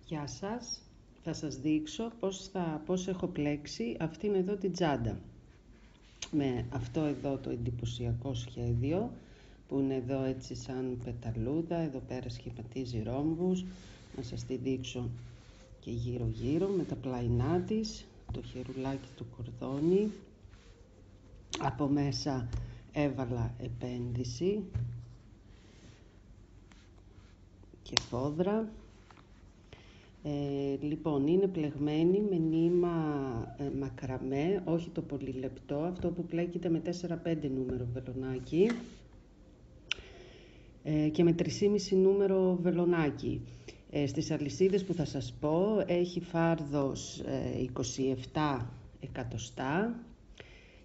Γεια σας, θα σας δείξω πώς έχω πλέξει αυτήν εδώ την τσάντα με αυτό εδώ το εντυπωσιακό σχέδιο που είναι εδώ έτσι σαν πεταλούδα, εδώ πέρα σχηματίζει ρόμβους, να σας τη δείξω και γύρω γύρω με τα πλαϊνά της, το χερουλάκι του κορδόνι, από μέσα έβαλα επένδυση και φόδρα. Λοιπόν, είναι πλεγμένη με νήμα μακραμέ, όχι το πολύ λεπτό, αυτό που πλέκεται με 4-5 νούμερο βελονάκι και με 3,5 νούμερο βελονάκι. Στις αλυσίδες που θα σας πω έχει φάρδος 27 εκατοστά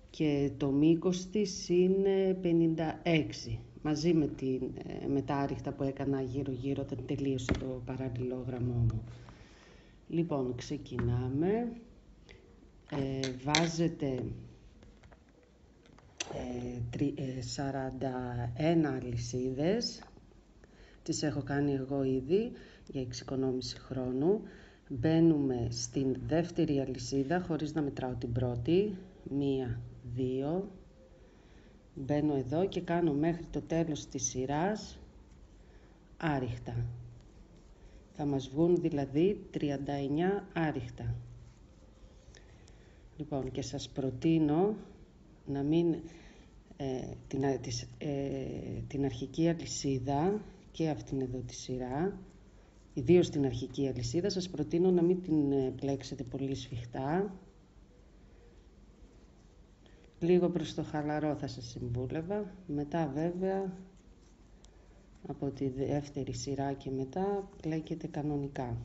και το μήκος της είναι 56, μαζί με τα άριχτα που έκανα γύρω-γύρω όταν τελείωσε το παραλληλόγραμμό μου. Λοιπόν, ξεκινάμε. Βάζετε 41 αλυσίδες, τις έχω κάνει εγώ ήδη για εξοικονόμηση χρόνου. Μπαίνουμε στην δεύτερη αλυσίδα χωρίς να μετράω την πρώτη, 1, 2, μπαίνω εδώ και κάνω μέχρι το τέλος της σειράς άριχτα. Θα μας βγουν δηλαδή 39 άριχτα. Λοιπόν, και σας προτείνω να μην την αρχική αλυσίδα και αυτήν εδώ τη σειρά, ιδίως την αρχική αλυσίδα, σας προτείνω να μην την πλέξετε πολύ σφιχτά. Λίγο προς το χαλαρό θα σας συμβούλευα. Μετά βέβαια από τη δεύτερη σειρά και μετά πλέκετε κανονικά.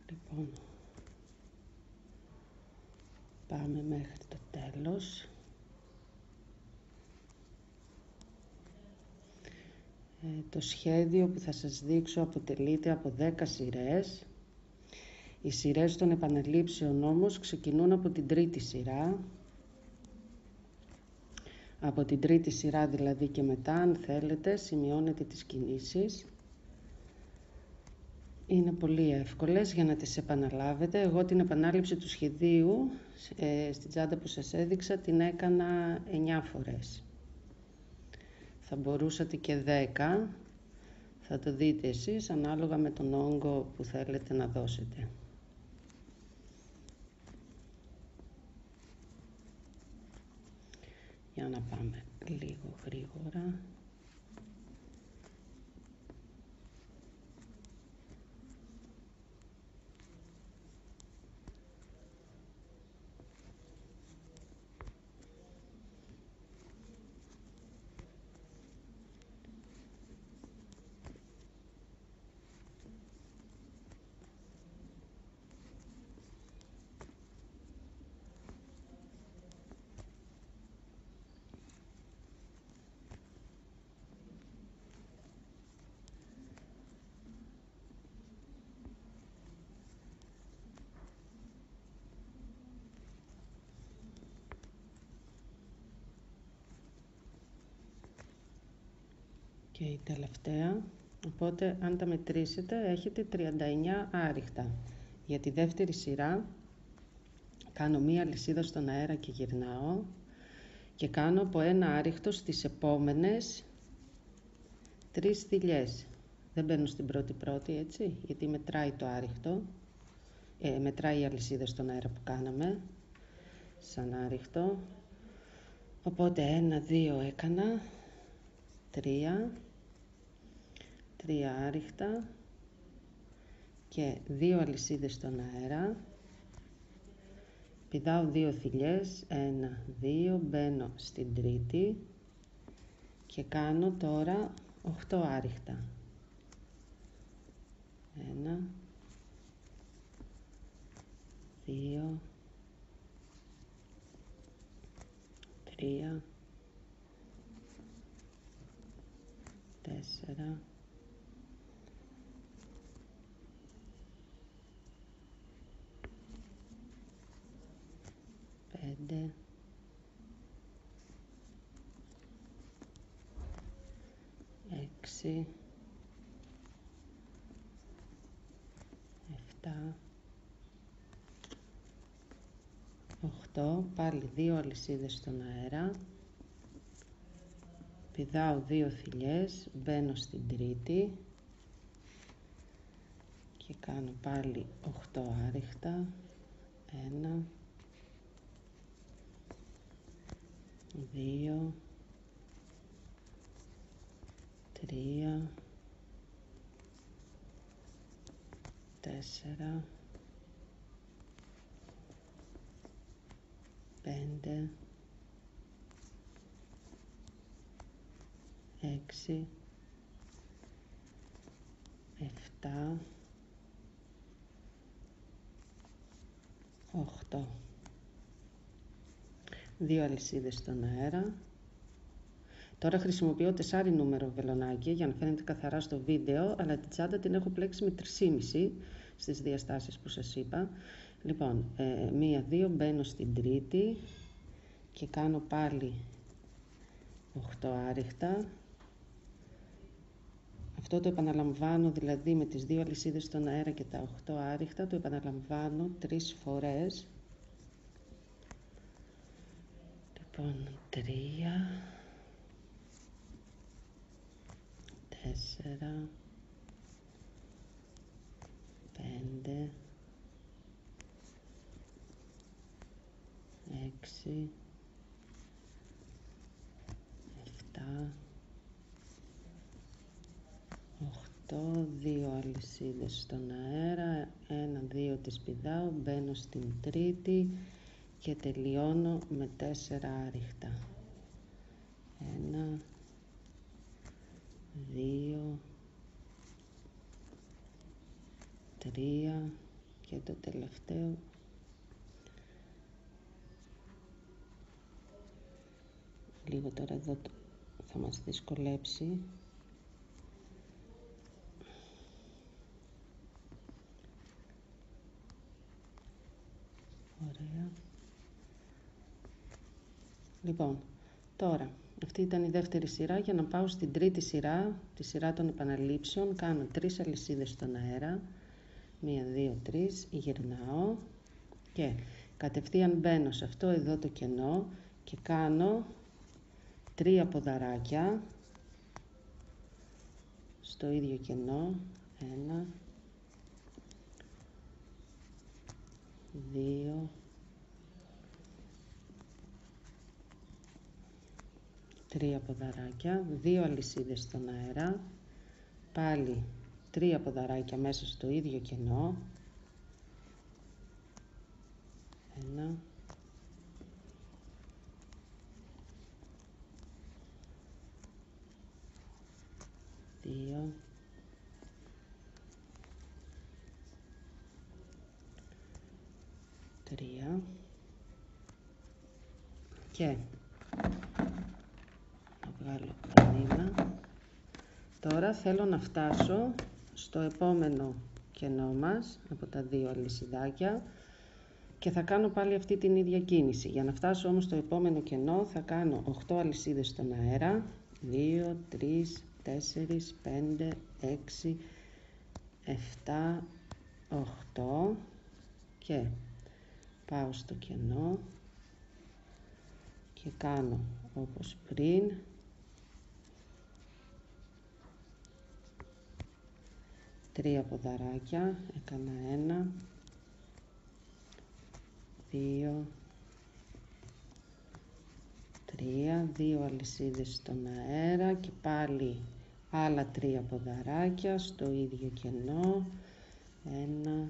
Λοιπόν, πάμε μέχρι το τέλος. Το σχέδιο που θα σας δείξω αποτελείται από 10 σειρές. Οι σειρές των επαναλήψεων όμως ξεκινούν από την τρίτη σειρά. Από την τρίτη σειρά δηλαδή και μετά, αν θέλετε, σημειώνετε τις κινήσεις. Είναι πολύ εύκολες για να τις επαναλάβετε. Εγώ την επανάληψη του σχεδίου στην τσάντα που σας έδειξα την έκανα 9 φορές. Θα μπορούσατε και 10, θα το δείτε εσείς ανάλογα με τον όγκο που θέλετε να δώσετε. Για να πάμε λίγο γρήγορα. Και η τελευταία, οπότε αν τα μετρήσετε έχετε 39 άριχτα. Για τη δεύτερη σειρά κάνω μία αλυσίδα στον αέρα και γυρνάω και κάνω από ένα άριχτο στις επόμενες 3 στυλιές. Δεν μπαίνω στην πρώτη έτσι, γιατί μετράει το άριχτο, μετράει η αλυσίδα στον αέρα που κάναμε σαν άριχτο. Οπότε 1, 2 έκανα, 3 άριχτα και 2 αλυσίδες στον αέρα, πηδάω 2 θηλιές, 1, 2, μπαίνω στην τρίτη και κάνω τώρα 8 άριχτα. 1, 2, 3, 4, 5, 6, 7, 8, πάλι 2 αλυσίδες στον αέρα, πηδάω 2 θηλιές, μπαίνω στην τρίτη και κάνω πάλι 8 άριχτα, 1, 2, 3, 4, 5, 6, 7, 8. 2 αλυσίδες στον αέρα. Τώρα χρησιμοποιώ 4 νούμερο βελονάκι για να φαίνεται καθαρά στο βίντεο, αλλά την τσάντα την έχω πλέξει με 3,5 στις διαστάσεις που σας είπα. Λοιπόν, 1, 2, μπαίνω στην τρίτη και κάνω πάλι 8 άριχτα. Αυτό το επαναλαμβάνω, δηλαδή με τις 2 αλυσίδες στον αέρα και τα 8 άριχτα, το επαναλαμβάνω 3 φορές. Λοιπόν, 3, 4, 5, 6, 7, 8, 2 αλυσίδες στον αέρα, 1, 2 τις πηδάω, μπαίνω στην τρίτη και τελειώνω με 4 άριχτα. 1, 2, 3 και το τελευταίο. Λίγο τώρα εδώ θα μας δυσκολέψει. Ωραία. Λοιπόν, τώρα αυτή ήταν η δεύτερη σειρά. Για να πάω στην τρίτη σειρά, τη σειρά των επαναλήψεων, κάνω 3 αλυσίδες στον αέρα, 1, 2, 3, γυρνάω και κατευθείαν μπαίνω σε αυτό εδώ το κενό και κάνω 3 ποδαράκια στο ίδιο κενό, 1, 2, 3 ποδαράκια, 2 αλυσίδες στον αέρα, πάλι 3 ποδαράκια μέσα στο ίδιο κενό, 1, 2, 3 και να βγάλω το νήμα. Τώρα θέλω να φτάσω στο επόμενο κενό μας από τα 2 αλυσιδάκια και θα κάνω πάλι αυτή την ίδια κίνηση. Για να φτάσω όμως στο επόμενο κενό θα κάνω 8 αλυσίδες στον αέρα, 2, 3, 4, 5, 6, 7, 8 και πάω στο κενό και κάνω όπως πριν 3 ποδαράκια, έκανα 1, 2, 3, 2 αλυσίδες στον αέρα και πάλι άλλα 3 ποδαράκια στο ίδιο κενό, 1,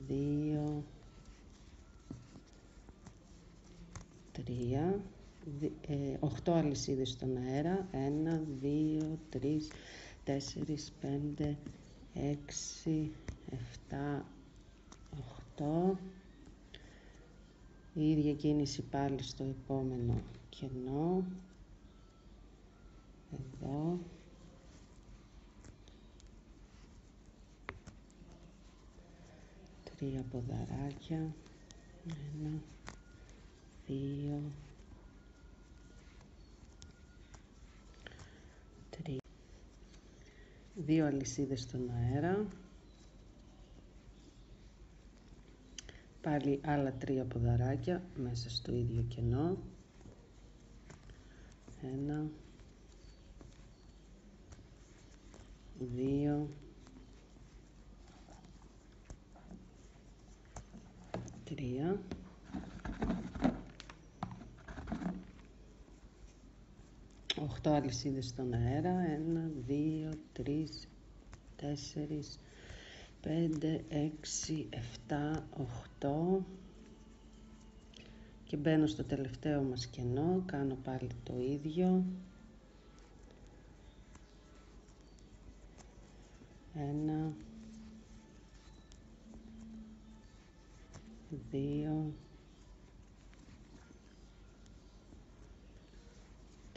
2, 3, 8 αλυσίδες στον αέρα, 1, 2, 3, 4, 5, 6, 7, 8, η ίδια κίνηση πάλι στο επόμενο κενό, εδώ, 3 ποδαράκια, 1, 2, 3. 2 αλυσίδες στον αέρα, πάλι άλλα 3 ποδαράκια μέσα στο ίδιο κενό, 1, 2, 3, 8 αλυσίδες στον αέρα, 1, 2, 3, 4, 5, 6, 7, 8 και μπαίνω στο τελευταίο μας κενό, κάνω πάλι το ίδιο, 1, 2,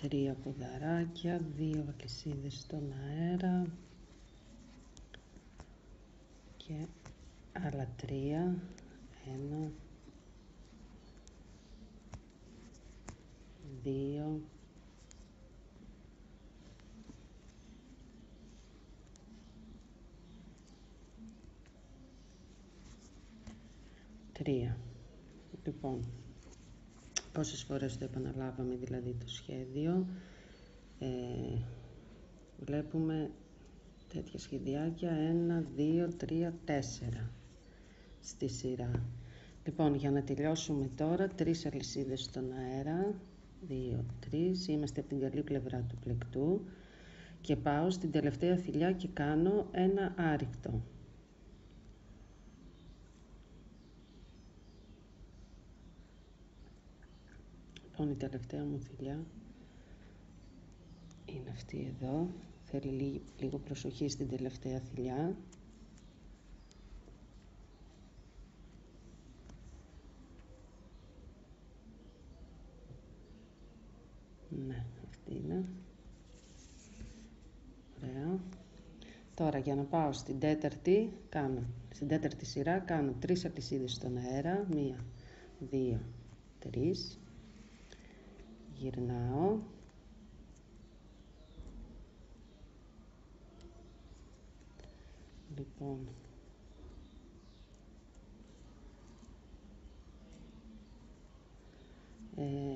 3 ποδαράκια, 2 αλυσίδες στον αέρα και άλλα 3, 1, 2, 3. Λοιπόν, πόσες φορές το επαναλάβαμε δηλαδή το σχέδιο, βλέπουμε τέτοια σχεδιάκια 1, 2, 3, 4 στη σειρά. Λοιπόν, για να τελειώσουμε τώρα, 3 αλυσίδες στον αέρα, 2, 3, είμαστε από την καλή πλευρά του πλεκτού και πάω στην τελευταία θηλιά και κάνω ένα άρρηκτο. Λοιπόν, η τελευταία μου θηλιά είναι αυτή εδώ, θέλει λίγο προσοχή στην τελευταία θηλιά. Ναι, αυτή είναι. Ωραία. Τώρα για να πάω στην τέταρτη σειρά κάνω 3 αλυσίδες στον αέρα, 1, 2, 3, γυρνάω, λοιπόν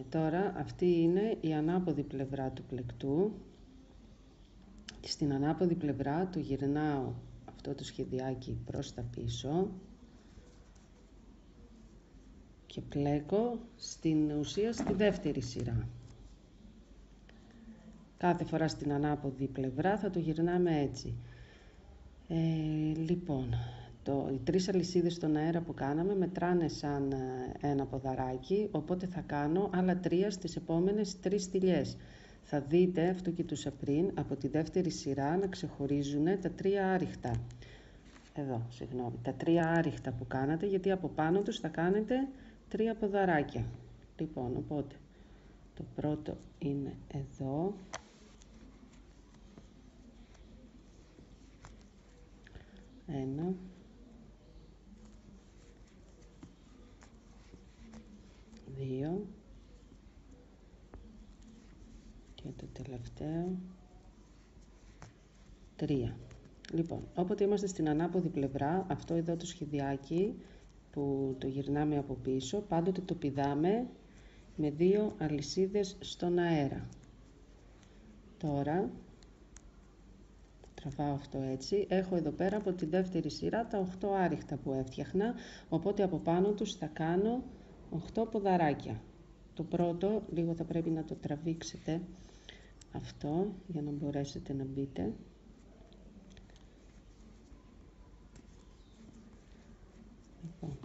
τώρα αυτή είναι η ανάποδη πλευρά του πλεκτού και στην ανάποδη πλευρά του γυρνάω αυτό το σχεδιάκι προς τα πίσω και πλέκω στην ουσία στη δεύτερη σειρά. Κάθε φορά στην ανάποδη πλευρά θα το γυρνάμε έτσι. Λοιπόν, οι 3 αλυσίδες στον αέρα που κάναμε μετράνε σαν ένα ποδαράκι, οπότε θα κάνω άλλα 3 στις επόμενες 3 στυλιές. Θα δείτε, αυτό κοιτούσα πριν, από τη δεύτερη σειρά να ξεχωρίζουν τα 3 άριχτα. Εδώ, συγγνώμη, τα 3 άριχτα που κάνατε, γιατί από πάνω τους θα κάνετε 3 ποδαράκια. Λοιπόν, οπότε το πρώτο είναι εδώ. 1, 2 και το τελευταίο 3. Λοιπόν, όποτε είμαστε στην ανάποδη πλευρά, αυτό εδώ το σχεδιάκι που το γυρνάμε από πίσω, πάντοτε το πηδάμε με 2 αλυσίδες στον αέρα. Τώρα τραβάω αυτό έτσι, έχω εδώ πέρα από τη δεύτερη σειρά τα 8 άριχτα που έφτιαχνα, οπότε από πάνω τους θα κάνω 8 ποδαράκια. Το πρώτο, λίγο θα πρέπει να το τραβήξετε αυτό για να μπορέσετε να μπείτε. Λοιπόν,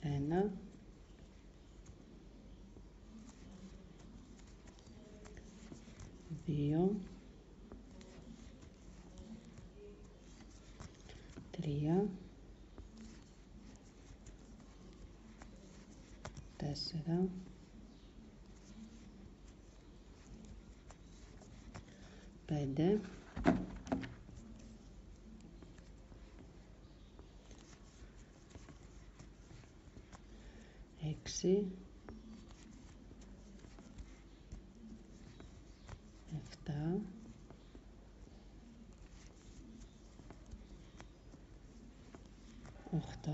1, 2, 3, 4, 5, 6, 7,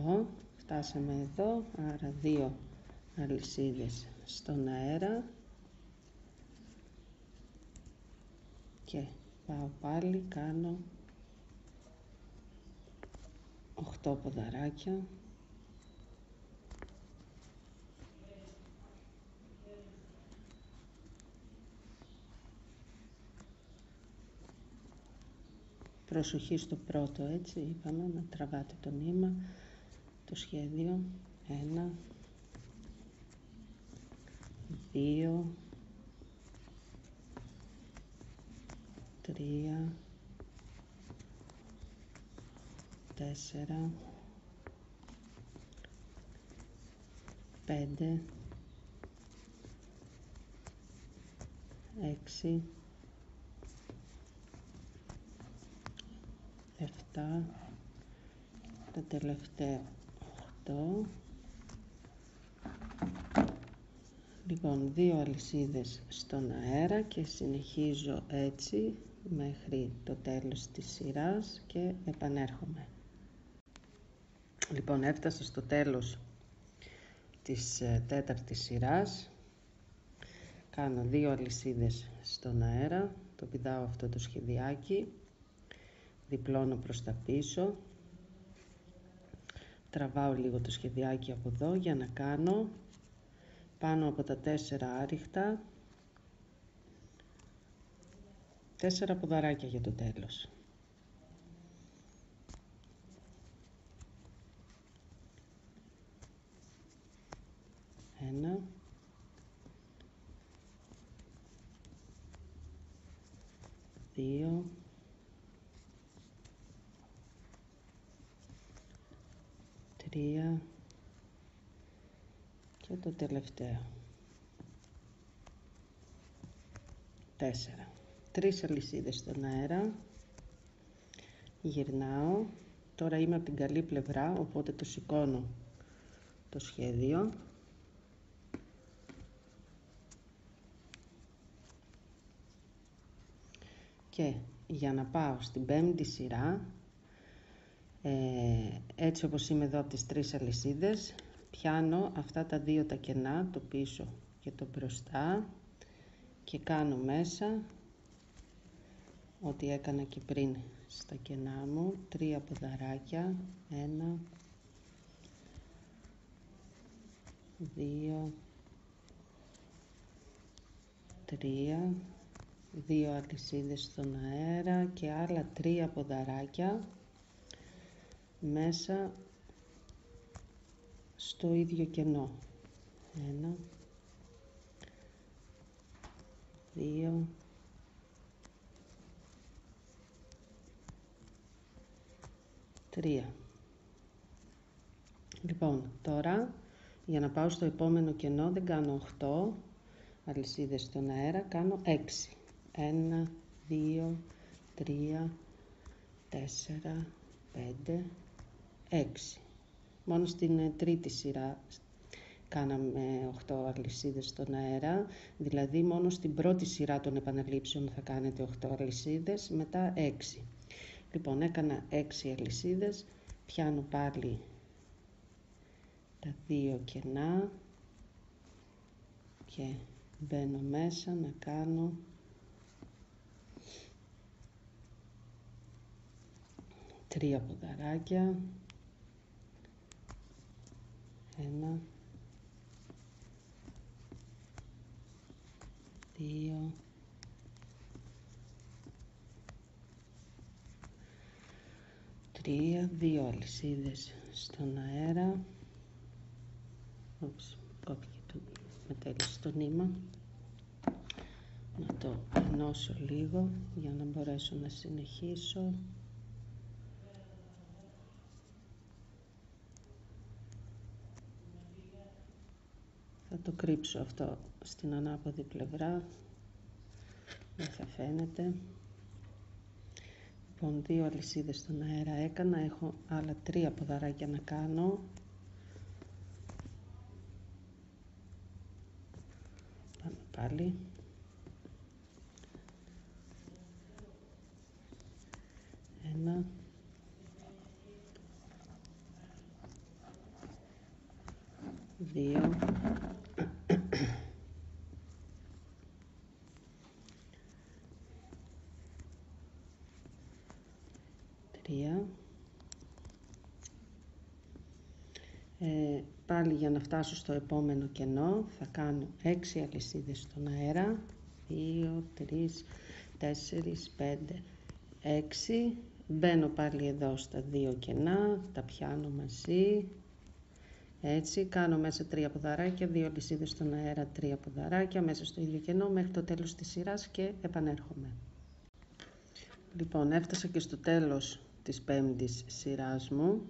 8. Φτάσαμε εδώ, άρα 2 αλυσίδες στον αέρα και πάω πάλι, κάνω 8 ποδαράκια. Προσοχή στο πρώτο, έτσι είπαμε, να τραβάτε το νήμα, το σχέδιο. 1, 2, 3, 4, 5, 6, 7, το τελευταίο 8. Λοιπόν, 2 αλυσίδες στον αέρα και συνεχίζω έτσι μέχρι το τέλος της σειράς και επανέρχομαι. Λοιπόν, έφτασα στο τέλος της τέταρτης σειράς. Κάνω 2 αλυσίδες στον αέρα, το πηδάω αυτό το σχεδιάκι, διπλώνω προς τα πίσω, τραβάω λίγο το σχεδιάκι από εδώ για να κάνω πάνω από τα 4 άριχτα 4 ποδαράκια για το τέλος. Ένα, 2, 3 και το τελευταίο 4. 3 αλυσίδες στον αέρα, γυρνάω. Τώρα είμαι από την καλή πλευρά, οπότε το σηκώνω το σχέδιο και για να πάω στην 5η σειρά, έτσι όπως είμαι εδώ από τις 3 αλυσίδες, πιάνω αυτά τα 2 τα κενά, το πίσω και το μπροστά, και κάνω μέσα ό,τι έκανα και πριν στα κενά μου, 3 ποδαράκια, 1, 2, 3, 2 αλυσίδες στον αέρα και άλλα 3 ποδαράκια μέσα στο ίδιο κενό. 1, 2, 3. Λοιπόν, τώρα για να πάω στο επόμενο κενό δεν κάνω 8 αλυσίδες στον αέρα, κάνω 6. 1, 2, 3, 4, 5, 6. Μόνο στην τρίτη σειρά κάναμε 8 αλυσίδες στον αέρα, δηλαδή μόνο στην πρώτη σειρά των επαναλήψεων θα κάνετε 8 αλυσίδες, μετά 6. Λοιπόν, έκανα 6 αλυσίδες, πιάνω πάλι τα 2 κενά και μπαίνω μέσα να κάνω 3 ποδαράκια, 1, 2, 3, 2 αλυσίδες στον αέρα. Κόπηκε το, μετέλειωσε το νήμα. Να το ενώσω λίγο για να μπορέσω να συνεχίσω. Θα το κρύψω αυτό στην ανάποδη πλευρά, δεν θα φαίνεται. Λοιπόν, 2 αλυσίδες στον αέρα έκανα, έχω άλλα 3 ποδαράκια να κάνω. Πάμε πάλι. 1, 2, 3. Πάλι για να φτάσω στο επόμενο κενό θα κάνω 6 αλυσίδες στον αέρα, 2, 3, 4, 5, 6. Μπαίνω πάλι εδώ στα 2 κενά, τα πιάνω μαζί, έτσι, κάνω μέσα 3 ποδαράκια, 2 αλυσίδες στον αέρα, 3 ποδαράκια, μέσα στο ίδιο κενό μέχρι το τέλος της σειράς και επανέρχομαι. Λοιπόν, έφτασα και στο τέλος της 5ης σειράς μου.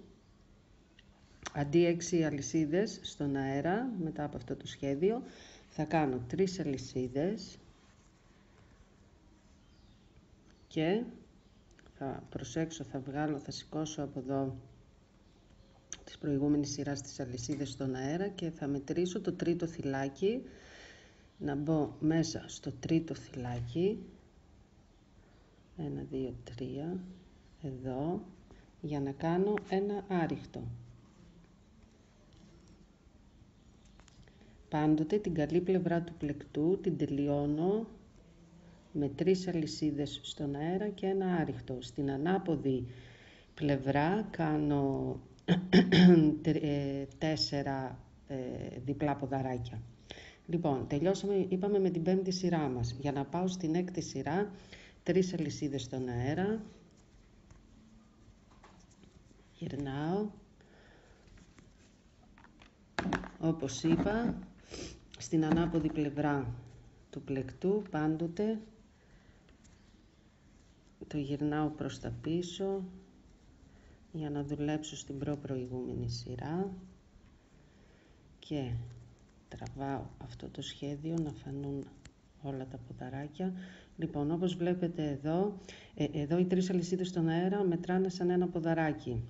Αντί 6 αλυσίδες στον αέρα, μετά από αυτό το σχέδιο, θα κάνω 3 αλυσίδες και θα προσέξω, θα σηκώσω από εδώ της προηγούμενης σειράς τις αλυσίδες στον αέρα και θα μετρήσω το τρίτο θυλάκι, να μπω μέσα στο τρίτο θυλάκι, 1, 2, 3, εδώ, για να κάνω ένα άριχτο. Πάντοτε την καλή πλευρά του πλεκτού την τελειώνω με 3 αλυσίδες στον αέρα και ένα άριχτο. Στην ανάποδη πλευρά κάνω 4 διπλά ποδαράκια. Λοιπόν, τελειώσαμε, είπαμε, με την 5η σειρά μας. Για να πάω στην 6η σειρά, 3 αλυσίδες στον αέρα, γυρνάω, όπως είπα, στην ανάποδη πλευρά του πλεκτού πάντοτε το γυρνάω προς τα πίσω για να δουλέψω στην προηγούμενη σειρά και τραβάω αυτό το σχέδιο να φανούν όλα τα ποδαράκια. Λοιπόν, όπως βλέπετε εδώ οι 3 αλυσίδες στον αέρα μετράνε σαν ένα ποδαράκι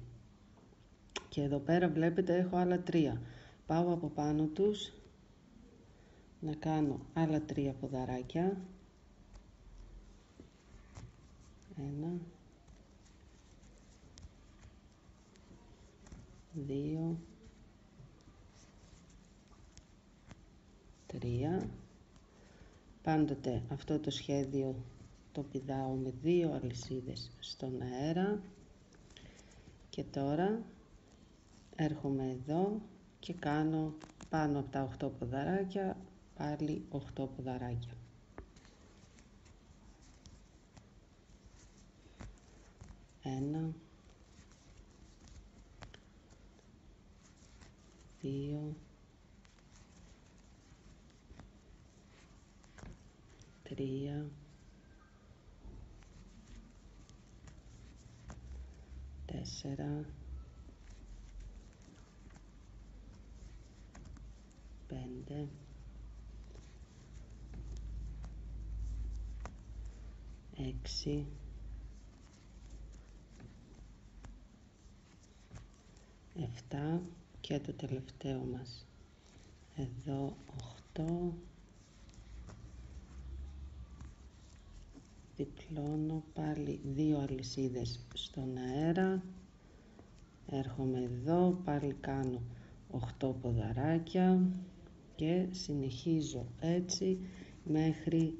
και εδώ πέρα βλέπετε έχω άλλα 3. Πάω από πάνω τους να κάνω άλλα 3 ποδαράκια, 1, 2, 3. Πάντοτε αυτό το σχέδιο το πηδάω με 2 αλυσίδες στον αέρα και τώρα έρχομαι εδώ και κάνω πάνω από τα 8 ποδαράκια πάλι 8 ποδαράκια. 1, 2, 3, 4, 5, 6, 7 και το τελευταίο μας εδώ 8, διπλώνω πάλι 2 αλυσίδες στον αέρα, έρχομαι εδώ, πάλι κάνω 8 ποδαράκια και συνεχίζω έτσι μέχρι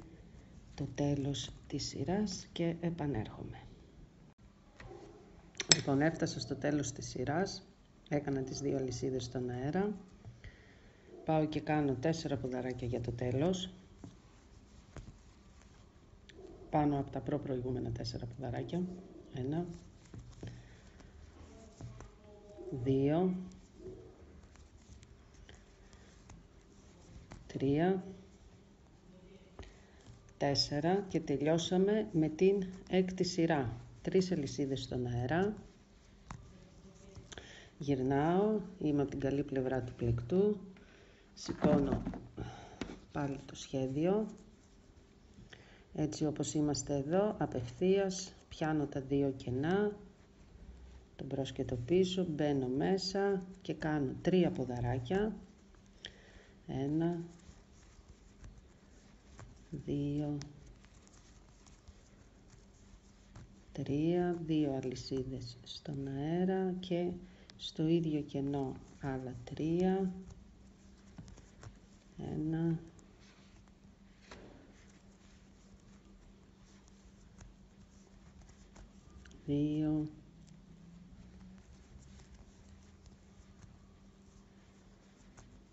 το τέλος της σειράς και επανέρχομαι. Λοιπόν, έφτασα στο τέλος της σειράς, έκανα τις 2 αλυσίδες στον αέρα, πάω και κάνω 4 ποδαράκια για το τέλος, πάνω από τα προηγούμενα 4 ποδαράκια, 1, 2, 3, 4 και τελειώσαμε με την 6η σειρά. 3 αλυσίδες στον αέρα, γυρνάω, είμαι από την καλή πλευρά του πλεκτού, σηκώνω πάλι το σχέδιο, έτσι όπως είμαστε εδώ, απευθείας πιάνω τα 2 κενά, το μπρος και το πίσω, μπαίνω μέσα και κάνω 3 ποδαράκια, 1, 2, 3, 2 αλυσίδες στον αέρα και στο ίδιο κενό άλλα 3, 1, 2,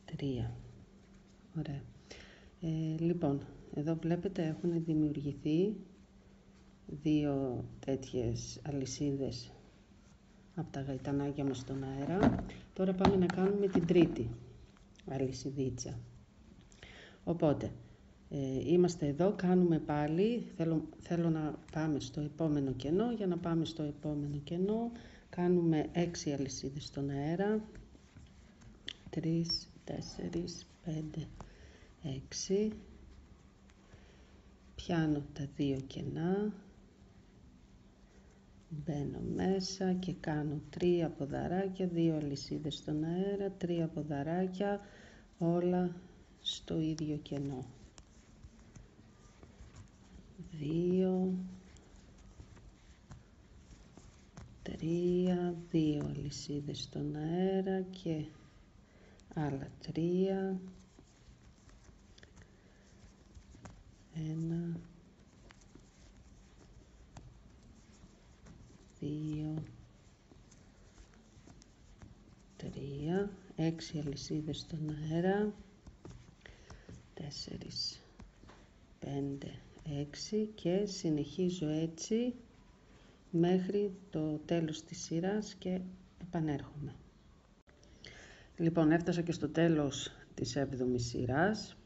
3. Ωραία. Λοιπόν, εδώ βλέπετε έχουν δημιουργηθεί δύο τέτοιες αλυσίδες από τα γαϊτανάκια μας στον αέρα. Τώρα πάμε να κάνουμε την τρίτη αλυσιδίτσα. Οπότε, είμαστε εδώ, κάνουμε πάλι, θέλω να πάμε στο επόμενο κενό. Για να πάμε στο επόμενο κενό, κάνουμε 6 αλυσίδες στον αέρα. 3, 4, 5, 6. Πιάνω τα δύο κενά, μπαίνω μέσα και κάνω 3 ποδαράκια, 2 αλυσίδες στον αέρα, 3 ποδαράκια, όλα στο ίδιο κενό. 2, 3, 2 αλυσίδες στον αέρα και άλλα 3. 1, 2, 3, 6 αλυσίδες στον αέρα, 4, 5, 6 και συνεχίζω έτσι μέχρι το τέλος της σειράς και επανέρχομαι. Λοιπόν, έφτασα και στο τέλος της 7ης σειράς.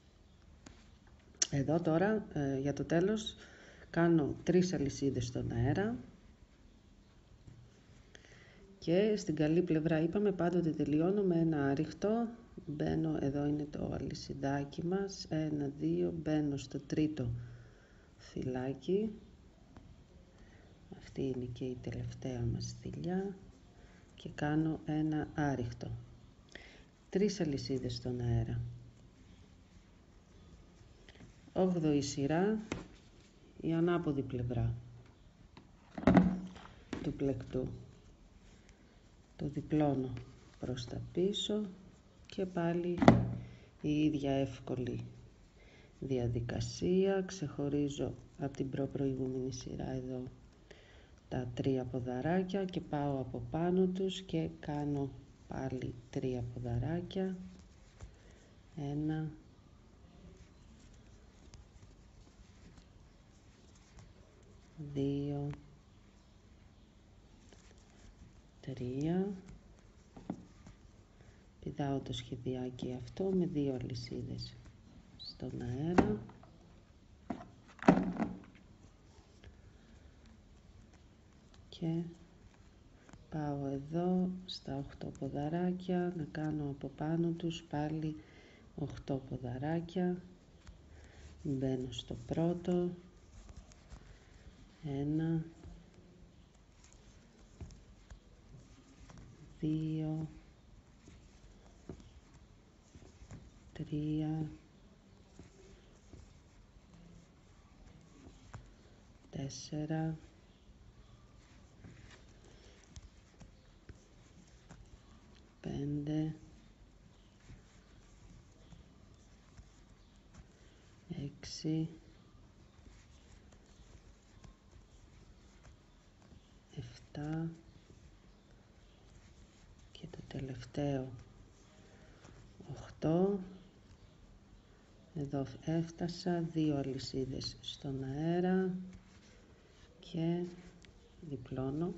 Εδώ τώρα για το τέλος κάνω 3 αλυσίδες στον αέρα και στην καλή πλευρά είπαμε πάντοτε τελειώνω με ένα άριχτο. Μπαίνω, εδώ είναι το αλυσιδάκι μας, 1, 2, μπαίνω στο τρίτο φυλάκι. Αυτή είναι και η τελευταία μας θηλιά και κάνω ένα άριχτο. 3 αλυσίδες στον αέρα. 8η σειρά, η ανάποδη πλευρά του πλεκτού. Το διπλώνω προς τα πίσω και πάλι η ίδια εύκολη διαδικασία. Ξεχωρίζω από την προηγούμενη σειρά εδώ τα 3 ποδαράκια και πάω από πάνω τους και κάνω πάλι 3 ποδαράκια. 1, 2, 3. Πηδάω το σχεδιάκι αυτό με 2 αλυσίδες στον αέρα και πάω εδώ στα 8 ποδαράκια να κάνω από πάνω τους πάλι 8 ποδαράκια. Μπαίνω στο πρώτο, 1, 2, 3, 4, 5, 6, 7 και το τελευταίο 8. Εδώ έφτασα, 2 αλυσίδες στον αέρα και διπλώνω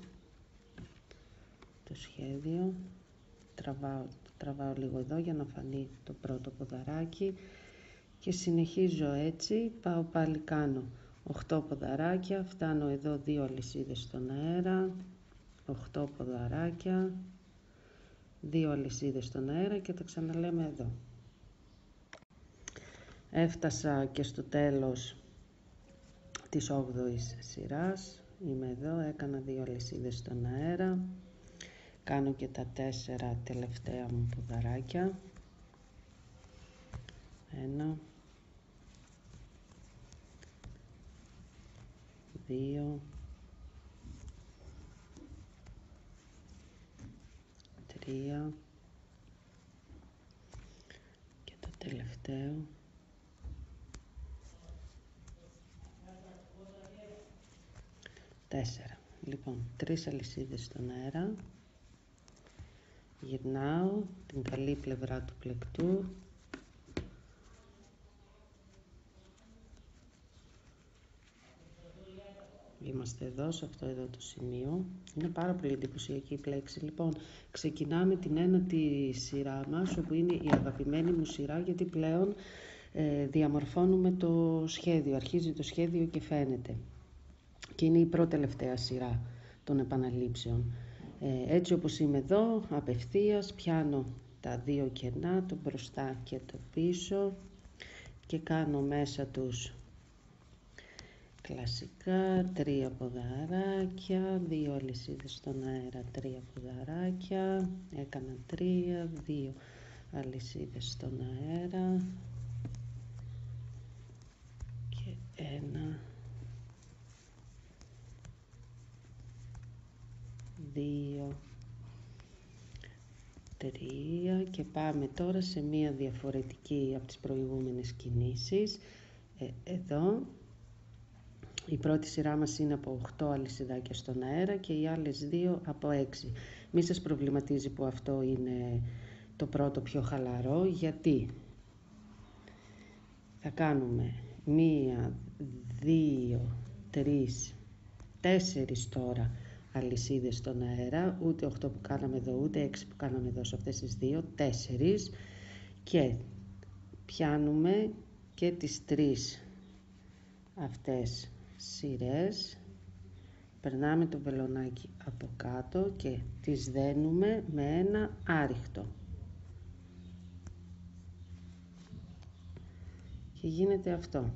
το σχέδιο. Τραβάω λίγο εδώ για να φανεί το πρώτο ποδαράκι και συνεχίζω έτσι. Πάω πάλι, κάνω 8 ποδαράκια, φτάνω εδώ 2 αλυσίδες στον αέρα, 8 ποδαράκια, 2 αλυσίδες στον αέρα και τα ξαναλέμε εδώ. Έφτασα και στο τέλος της 8ης σειράς. Είμαι εδώ, έκανα 2 αλυσίδες στον αέρα, κάνω και τα 4 τελευταία μου ποδαράκια. 1, 2, 3 και το τελευταίο, τέσσερα. Λοιπόν, 3 αλυσίδες στον αέρα, γυρνάω την καλή πλευρά του πλεκτού, είμαστε εδώ, σε αυτό εδώ το σημείο. Είναι πάρα πολύ εντυπωσιακή η πλέξη. Λοιπόν, ξεκινάμε την ένατη σειρά μας, όπου είναι η αγαπημένη μου σειρά, γιατί πλέον διαμορφώνουμε το σχέδιο. Αρχίζει το σχέδιο και φαίνεται. Και είναι η πρώτη-τελευταία σειρά των επαναλήψεων. Έτσι όπως είμαι εδώ, απευθείας, πιάνω τα δύο κενά, το μπροστά και το πίσω, και κάνω μέσα τους κλασικά 3 ποδαράκια, 2 αλυσίδες στον αέρα, 3 ποδαράκια, έκανα 3, 2 αλυσίδες στον αέρα και 1, 2, 3, και πάμε τώρα σε μία διαφορετική από τις προηγούμενες κινήσεις. Εδώ η πρώτη σειρά μας είναι από 8 αλυσιδάκια στον αέρα και οι άλλες 2 από 6. Μη σας προβληματίζει που αυτό είναι το πρώτο πιο χαλαρό, γιατί θα κάνουμε 1, 2, 3, 4 τώρα αλυσίδες στον αέρα, ούτε 8 που κάναμε εδώ, ούτε 6 που κάναμε εδώ σε αυτές τις 2, 4, και πιάνουμε και τις 3 αυτές σειρές, περνάμε το βελονάκι από κάτω και τις δένουμε με ένα άριχτο και γίνεται αυτό.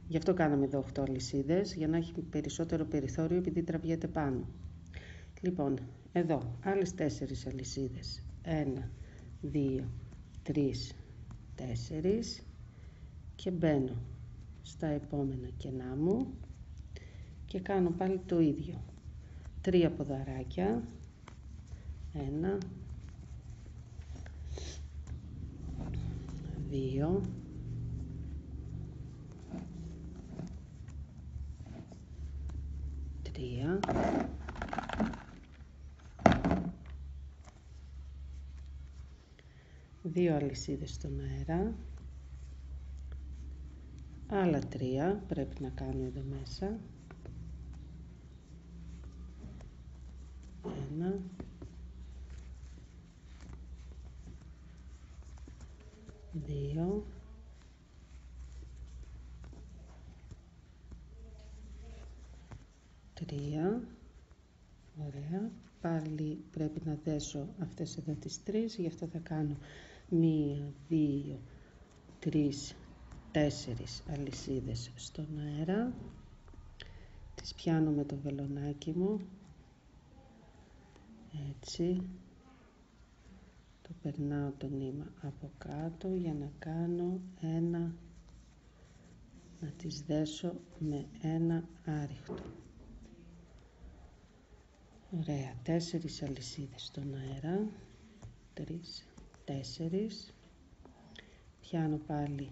Γι' αυτό κάναμε εδώ 8 αλυσίδες, για να έχει περισσότερο περιθώριο, επειδή τραβιέται πάνω. Λοιπόν, εδώ άλλες 4 αλυσίδες, 1, 2, 3, 4, και μπαίνω στα επόμενα κενά μου και κάνω πάλι το ίδιο. 3 ποδαράκια, 1, 2, 3, 2 αλυσίδες στον αέρα, άλλα 3 πρέπει να κάνω εδώ μέσα, 1, 2, 3, ωραία. Πάλι πρέπει να δέσω αυτές εδώ τις 3, γι' αυτό θα κάνω 1, 2, 3, 4 αλυσίδες στον αέρα, τις πιάνω με το βελονάκι μου, έτσι, το περνάω το νήμα από κάτω για να κάνω να τις δέσω με ένα άριχτο. Ωραία, 4 αλυσίδες στον αέρα, 3, 4, πιάνω πάλι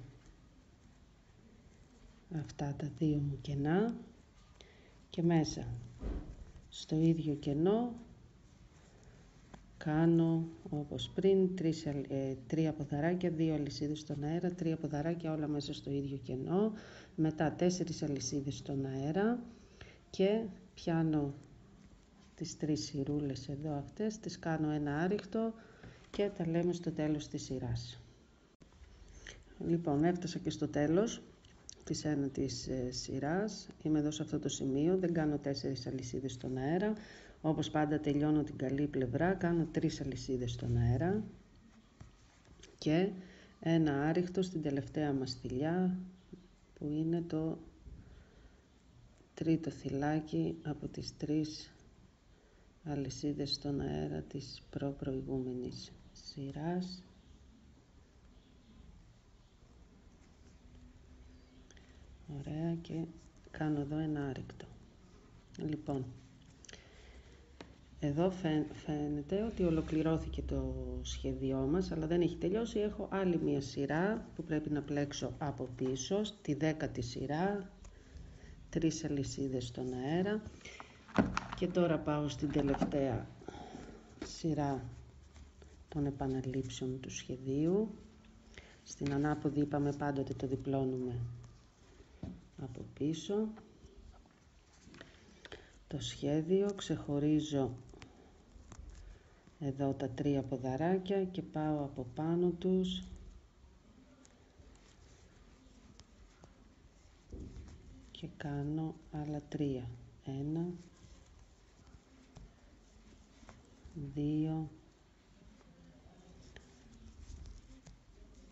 αυτά τα 2 μου κενά και μέσα στο ίδιο κενό κάνω όπως πριν 3 ποδαράκια, 2 αλυσίδες στον αέρα, 3 ποδαράκια, όλα μέσα στο ίδιο κενό, μετά 4 αλυσίδες στον αέρα και πιάνω τις 3 σειρούλες εδώ αυτές, τις κάνω ένα άριχτο και τα λέμε στο τέλος της σειράς. Λοιπόν, έφτασα και στο τέλος της ένατης σειράς, είμαι εδώ σε αυτό το σημείο, δεν κάνω 4 αλυσίδες στον αέρα, όπως πάντα τελειώνω την καλή πλευρά, κάνω 3 αλυσίδες στον αέρα και ένα άριχτο στην τελευταία μας θηλιά, που είναι το τρίτο θυλάκι από τις 3 αλυσίδες στον αέρα της προηγούμενης σειράς. Ωραία, και κάνω εδώ ένα άρικτο. Λοιπόν, Εδώ φαίνεται ότι ολοκληρώθηκε το σχέδιό μας, αλλά δεν έχει τελειώσει. Έχω άλλη μία σειρά που πρέπει να πλέξω από πίσω, στη 10η σειρά, 3 αλυσίδες στον αέρα. Και τώρα πάω στην τελευταία σειρά των επαναλήψεων του σχεδίου. Στην ανάποδη είπαμε πάντοτε το διπλώνουμε από πίσω. Το σχέδιο ξεχωρίζω εδώ τα 3 ποδαράκια και πάω από πάνω τους και κάνω άλλα 3. 1, 2,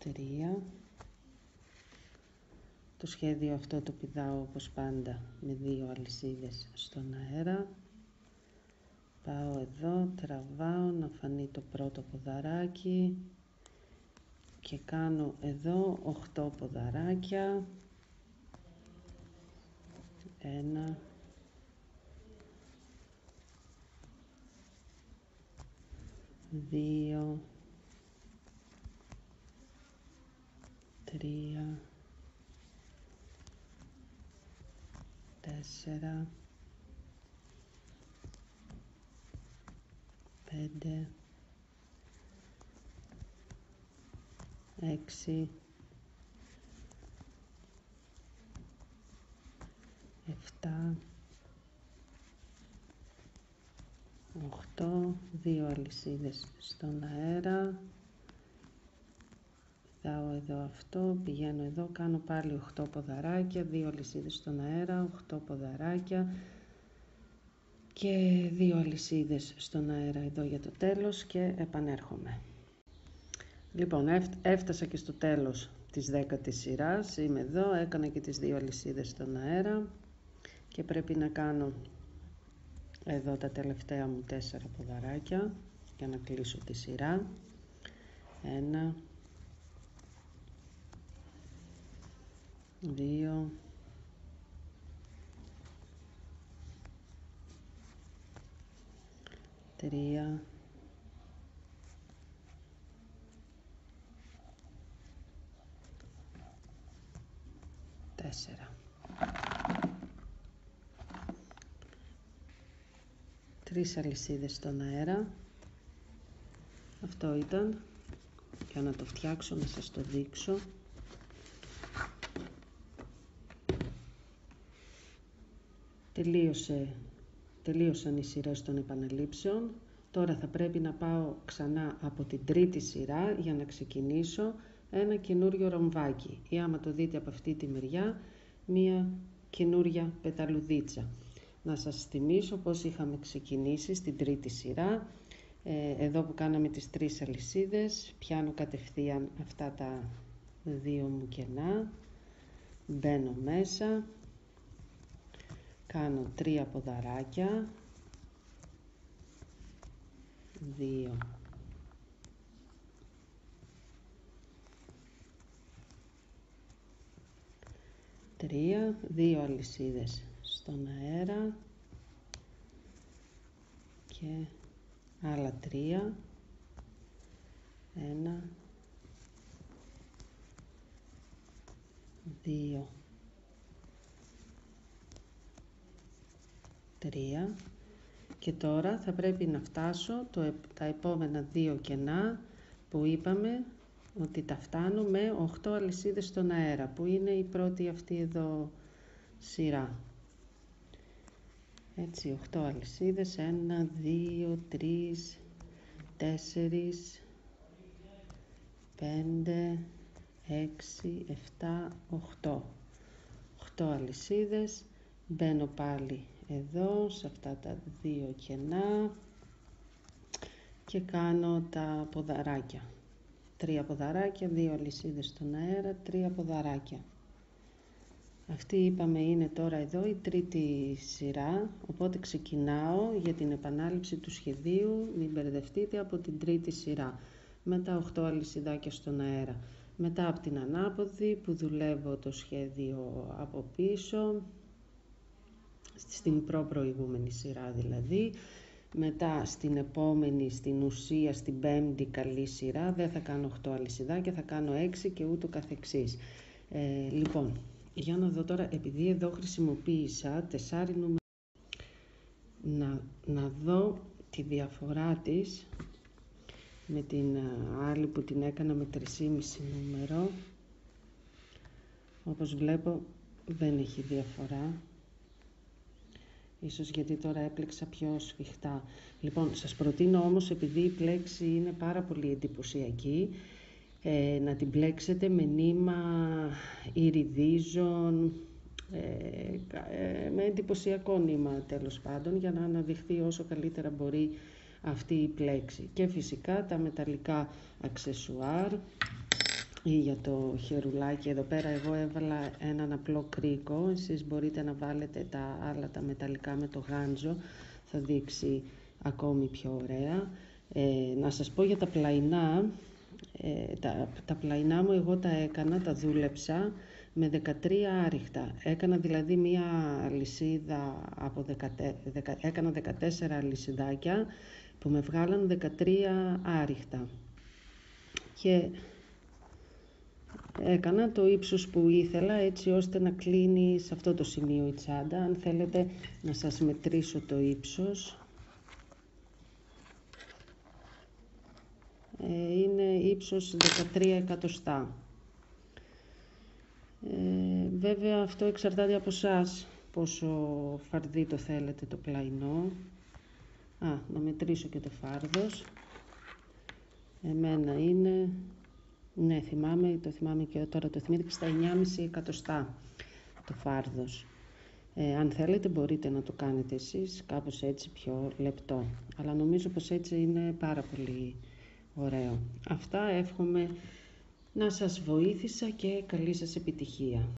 3. Το σχέδιο αυτό το πηδάω όπως πάντα με 2 αλυσίδες στον αέρα. Πάω εδώ, τραβάω να φανεί το πρώτο ποδαράκι και κάνω εδώ 8 ποδαράκια. 1, 2, 3, 4, 5, 6, 7, 8, 2 αλυσίδες στον αέρα. Πηδάω εδώ αυτό, πηγαίνω εδώ, κάνω πάλι 8 ποδαράκια, 2 αλυσίδες στον αέρα, 8 ποδαράκια και 2 αλυσίδες στον αέρα εδώ για το τέλος και επανέρχομαι. Λοιπόν, έφτασα και στο τέλος της 10ης σειράς, είμαι εδώ, έκανα και τις 2 αλυσίδες στον αέρα και πρέπει να κάνω εδώ τα τελευταία μου 4 ποδαράκια για να κλείσω τη σειρά. 1, 2, 3, 4. 3 αλυσίδες στον αέρα. Αυτό ήταν. Για να το φτιάξω, να σας το δείξω. Τελείωσαν οι σειρές των επαναλήψεων. Τώρα θα πρέπει να πάω ξανά από την 3η σειρά για να ξεκινήσω ένα καινούριο ρομβάκι. Ή άμα το δείτε από αυτή τη μεριά, μία καινούρια πεταλουδίτσα. Να σας θυμίσω πώς είχαμε ξεκινήσει στην 3η σειρά. Εδώ που κάναμε τις 3 αλυσίδες, πιάνω κατευθείαν αυτά τα 2 μου κενά, μπαίνω μέσα, κάνω 3 ποδαράκια, 2, 3, 2 αλυσίδες στον αέρα και άλλα 3, 1, 2, 3 και τώρα θα πρέπει να φτάσω τα επόμενα 2 κενά που είπαμε ότι τα φτάνω με 8 αλυσίδες στον αέρα, που είναι η πρώτη αυτή εδώ σειρά. Έτσι, 8 αλυσίδες, 1, 2, 3, 4, 5, 6, 7, 8. 8 αλυσίδες, μπαίνω πάλι εδώ, σε αυτά τα 2 κενά και κάνω τα ποδαράκια. 3 ποδαράκια, 2 αλυσίδες στον αέρα, 3 ποδαράκια. Αυτή είπαμε είναι τώρα εδώ η 3η σειρά, οπότε ξεκινάω για την επανάληψη του σχεδίου, μην μπερδευτείτε, από την 3η σειρά. Με τα 8 αλυσιδάκια στον αέρα. Μετά από την ανάποδη που δουλεύω το σχέδιο από πίσω, στην προηγούμενη σειρά δηλαδή, Μετά στην επόμενη, στην ουσία, στην πέμπτη καλή σειρά, δεν θα κάνω 8 αλυσιδάκια, θα κάνω 6 και ούτω καθεξής. Λοιπόν, για να δω τώρα, επειδή εδώ χρησιμοποίησα 4 νούμερα, να δω τη διαφορά της με την άλλη που την έκανα με 3,5 νούμερο. Όπως βλέπω δεν έχει διαφορά. Ίσως γιατί τώρα έπλεξα πιο σφιχτά. Λοιπόν, σας προτείνω όμως, επειδή η πλέξη είναι πάρα πολύ εντυπωσιακή, να την πλέξετε με νήμα ιριδίζων, με εντυπωσιακό νήμα τέλος πάντων, για να αναδειχθεί όσο καλύτερα μπορεί αυτή η πλέξη. Και φυσικά τα μεταλλικά αξεσουάρ ή για το χερουλάκι. Εδώ πέρα εγώ έβαλα έναν απλό κρίκο, εσείς μπορείτε να βάλετε τα άλλα τα μεταλλικά με το γάντζο, θα δείξει ακόμη πιο ωραία. Να σας πω για τα πλαϊνά, τα πλαϊνά μου εγώ τα δούλεψα με 13 άριχτα. Έκανα δηλαδή μία λυσίδα έκανα 14 αλυσιδάκια που με βγάλαν 13 άριχτα. Και έκανα το ύψος που ήθελα, έτσι ώστε να κλείνει σε αυτό το σημείο η τσάντα. Αν θέλετε να σας μετρήσω το ύψος, είναι ύψος 13 εκατοστά. Βέβαια αυτό εξαρτάται από εσάς πόσο φαρδί το θέλετε το πλαϊνό. Να μετρήσω και το φάρδος. Εμένα είναι, ναι, το θυμάμαι και τώρα το θυμήθηκα, στα 9,5 εκατοστά το φάρδος. Αν θέλετε μπορείτε να το κάνετε εσείς κάπως έτσι πιο λεπτό, αλλά νομίζω πως έτσι είναι πάρα πολύ ωραίο. Αυτά, εύχομαι να σας βοήθησα και καλή σας επιτυχία.